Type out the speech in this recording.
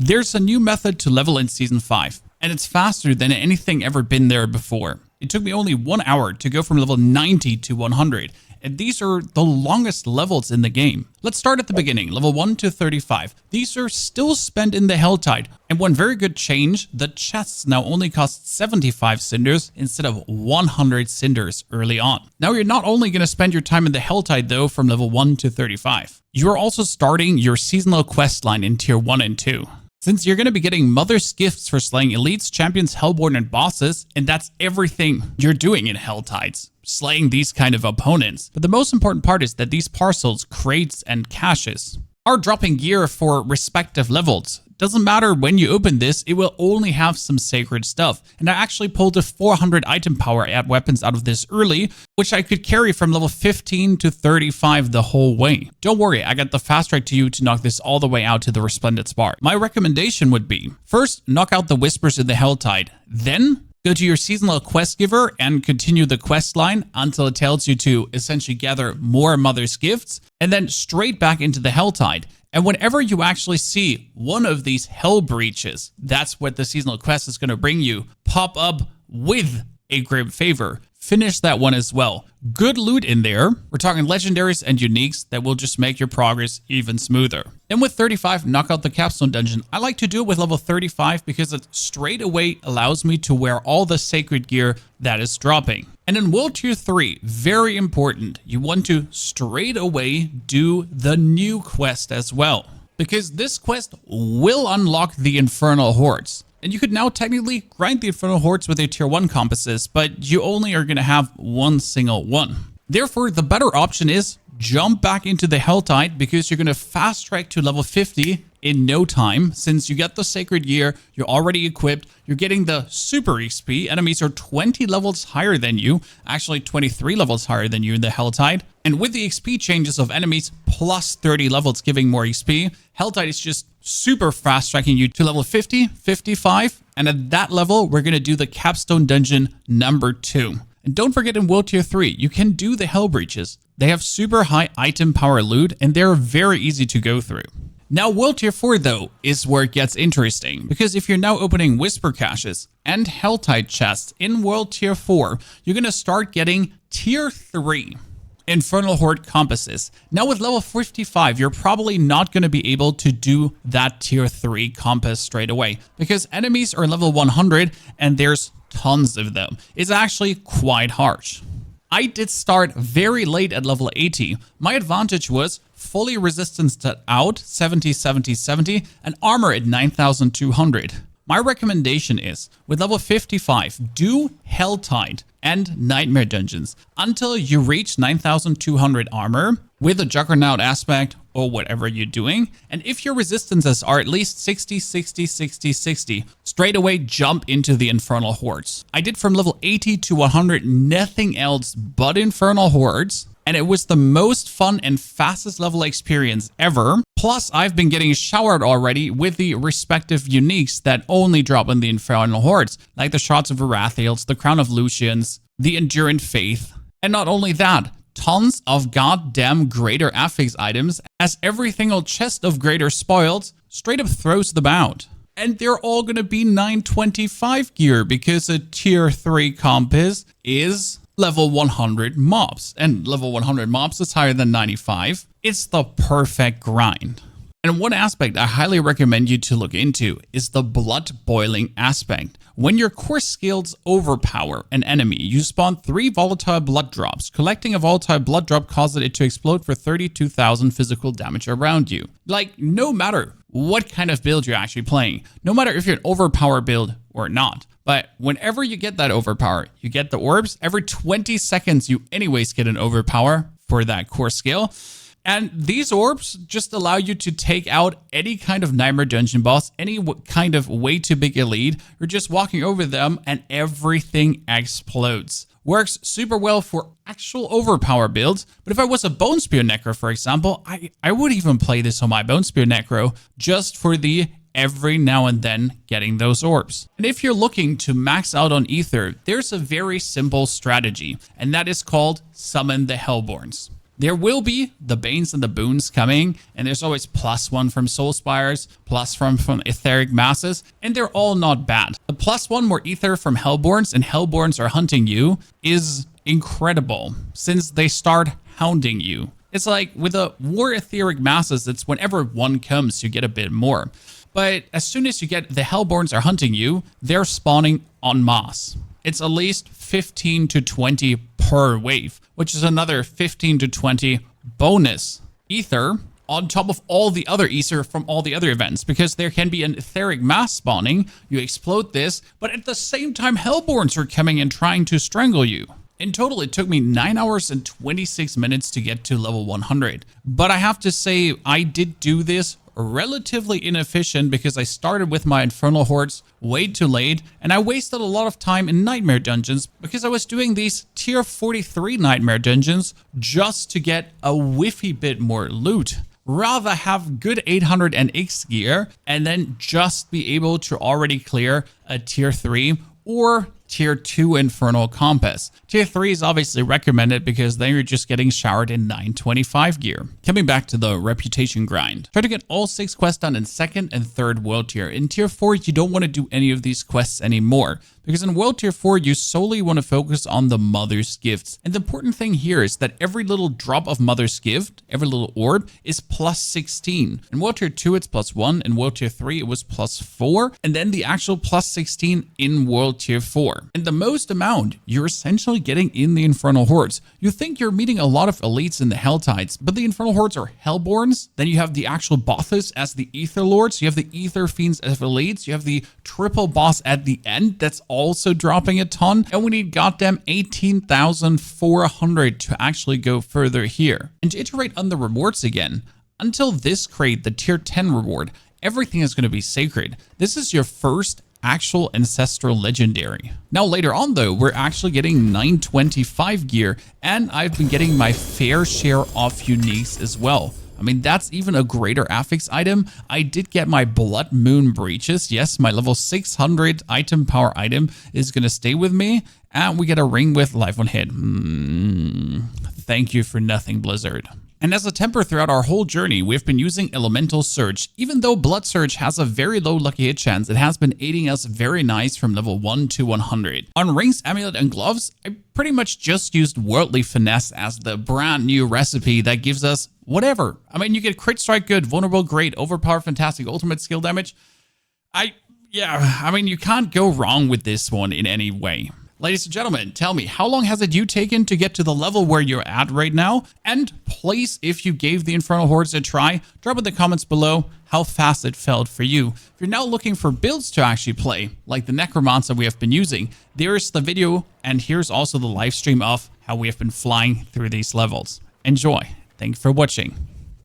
There's a new method to level in Season 5, and it's faster than anything ever been there before. It took me only 1 hour to go from level 90 to 100, and these are the longest levels in the game. Let's start at the beginning, level 1 to 35. These are still spent in the Helltide, and one very good change, the chests now only cost 75 cinders instead of 100 cinders early on. Now you're not only going to spend your time in the Helltide though from level 1 to 35, you are also starting your seasonal quest line in tier 1 and 2. Since you're going to be getting Mother's Gifts for slaying elites, champions, hellborn, and bosses, and that's everything you're doing in Helltides, slaying these kind of opponents. But the most important part is that these parcels, crates, and caches are dropping gear for respective levels. Doesn't matter when you open this, it will only have some sacred stuff. And I actually pulled a 400 item power at weapons out of this early, which I could carry from level 15 to 35 the whole way. Don't worry, I got the fast track to you to knock this all the way out to the Resplendent Spar. My recommendation would be, first, knock out the Whispers in the Helltide, then go to your seasonal quest giver and continue the quest line until it tells you to essentially gather more Mother's Gifts, and then straight back into the Helltide. And whenever you actually see one of these hell breaches, that's what the seasonal quest is going to bring you, pop up with a Grim Favor. Finish that one as well. Good loot in there. We're talking legendaries and uniques that will just make your progress even smoother. Then with 35, knock out the capstone dungeon. I like to do it with level 35 because it straight away allows me to wear all the sacred gear that is dropping. And in World Tier 3, very important, you want to straight away do the new quest as well, because this quest will unlock the Infernal Hordes. And you could now technically grind the Infernal Hordes with your tier 1 compasses, but you only are going to have one single one. Therefore, the better option is jump back into the Helltide, because you're going to fast track to level 50 in no time. Since you get the sacred gear, you're already equipped, you're getting the super XP. Enemies are 20 levels higher than you, actually 23 levels higher than you in the Helltide. And with the XP changes of enemies plus 30 levels giving more XP, Helltide is just super fast tracking you to level 50, 55. And at that level, we're going to do the capstone dungeon number 2. And don't forget, in World Tier 3, you can do the Hell Breaches. They have super high item power loot, and they're very easy to go through. Now, World Tier 4, though, is where it gets interesting, because if you're now opening Whisper Caches and Helltide chests in World Tier 4, you're going to start getting Tier 3 Infernal Horde compasses. Now with level 55, you're probably not going to be able to do that Tier 3 compass straight away, because enemies are level 100 and there's tons of them. It's actually quite harsh. I did start very late at level 80. My advantage was fully resistanced out 70, 70, 70, and armor at 9,200. My recommendation is, with level 55, do Helltide and Nightmare Dungeons until you reach 9,200 armor with a Juggernaut aspect or whatever you're doing. And if your resistances are at least 60, 60, 60, 60, straight away jump into the Infernal Hordes. I did from level 80 to 100 nothing else but Infernal Hordes, and it was the most fun and fastest level experience ever. Plus, I've been getting showered already with the respective uniques that only drop in the Infernal Hordes, like the Shards of Arathiels, the Crown of Lucians, the Endurant Faith. And not only that, tons of goddamn Greater Affix items, as every single chest of Greater Spoils straight up throws them out. And they're all gonna be 925 gear, because a tier 3 compass is level 100 mobs, and level 100 mobs is higher than 95. It's the perfect grind. And one aspect I highly recommend you to look into is the blood boiling aspect. When your core skills overpower an enemy, you spawn 3 volatile blood drops. Collecting a volatile blood drop causes it to explode for 32,000 physical damage around you. Like, no matter what kind of build you're actually playing, no matter if you're an overpower build or not. But whenever you get that overpower, you get the orbs. Every 20 seconds, you anyways get an overpower for that core skill. And these orbs just allow you to take out any kind of Nightmare Dungeon boss, any kind of way too big elite. You're just walking over them and everything explodes. Works super well for actual overpower builds. But if I was a Bone Spear Necro, for example, I would even play this on my Bone Spear Necro just for the every now and then getting those orbs. And if you're looking to max out on Aether, there's a very simple strategy, and that is called Summon the Hellborns. There will be the Banes and the Boons coming, and there's always +1 from Soul Spires, +1 from Etheric Masses, and they're all not bad. The +1 more Ether from Hellborns, and Hellborns are hunting you, is incredible, since they start hounding you. It's like with the more Etheric Masses, it's whenever one comes, you get a bit more. But as soon as you get the Hellborns are hunting you, they're spawning en masse. It's at least 15 to 20 per wave, which is another 15 to 20 bonus Ether on top of all the other Ether from all the other events, because there can be an Etheric Mass spawning, you explode this, but at the same time Hellborns are coming and trying to strangle you. In total, it took me 9 hours and 26 minutes to get to level 100. But I have to say, I did do this relatively inefficient because I started with my Infernal Hordes way too late, and I wasted a lot of time in Nightmare Dungeons because I was doing these tier 43 Nightmare Dungeons just to get a whiffy bit more loot. Rather have good 800 NX gear and then just be able to already clear a tier 3 or tier 2 Infernal Compass. Tier 3 is obviously recommended because then you're just getting showered in 925 gear. Coming back to the reputation grind. Try to get all 6 quests done in 2nd and 3rd world tier. In tier 4, you don't want to do any of these quests anymore, because in world tier 4, you solely want to focus on the Mother's Gifts. And the important thing here is that every little drop of Mother's Gift, every little orb, is +16. In world tier 2, it's +1. In world tier 3, it was +4. And then the actual +16 in world tier 4. And the most amount you're essentially getting in the Infernal Hordes. You think you're meeting a lot of elites in the Helltides, but the Infernal Hordes are Hellborns. Then you have the actual bosses as the Aether Lords. You have the Aether Fiends as elites. You have the triple boss at the end that's also dropping a ton. And we need goddamn 18,400 to actually go further here. And to iterate on the rewards again, until this crate, the tier 10 reward, everything is going to be sacred. This is your first actual ancestral legendary. Now later on though, we're actually getting 925 gear, and I've been getting my fair share of uniques as well. I mean, that's even a greater affix item. I did get my Blood Moon breeches. Yes, my level 600 item power item is going to stay with me, and we get a ring with life on hit. Thank you for nothing, Blizzard. And as a temper throughout our whole journey, we've been using Elemental Surge. Even though Blood Surge has a very low lucky hit chance, it has been aiding us very nice from level 1 to 100. On Rings, Amulet, and Gloves, I pretty much just used Worldly Finesse as the brand new recipe that gives us whatever. I mean, you get Crit Strike good, Vulnerable great, Overpower fantastic, Ultimate skill damage. I mean, you can't go wrong with this one in any way. Ladies and gentlemen, tell me, how long has it you taken to get to the level where you're at right now? And please, if you gave the Infernal Hordes a try, drop in the comments below how fast it felt for you. If you're now looking for builds to actually play, like the Necromancer we have been using, there's the video, and here's also the live stream of how we have been flying through these levels. Enjoy. Thank you for watching.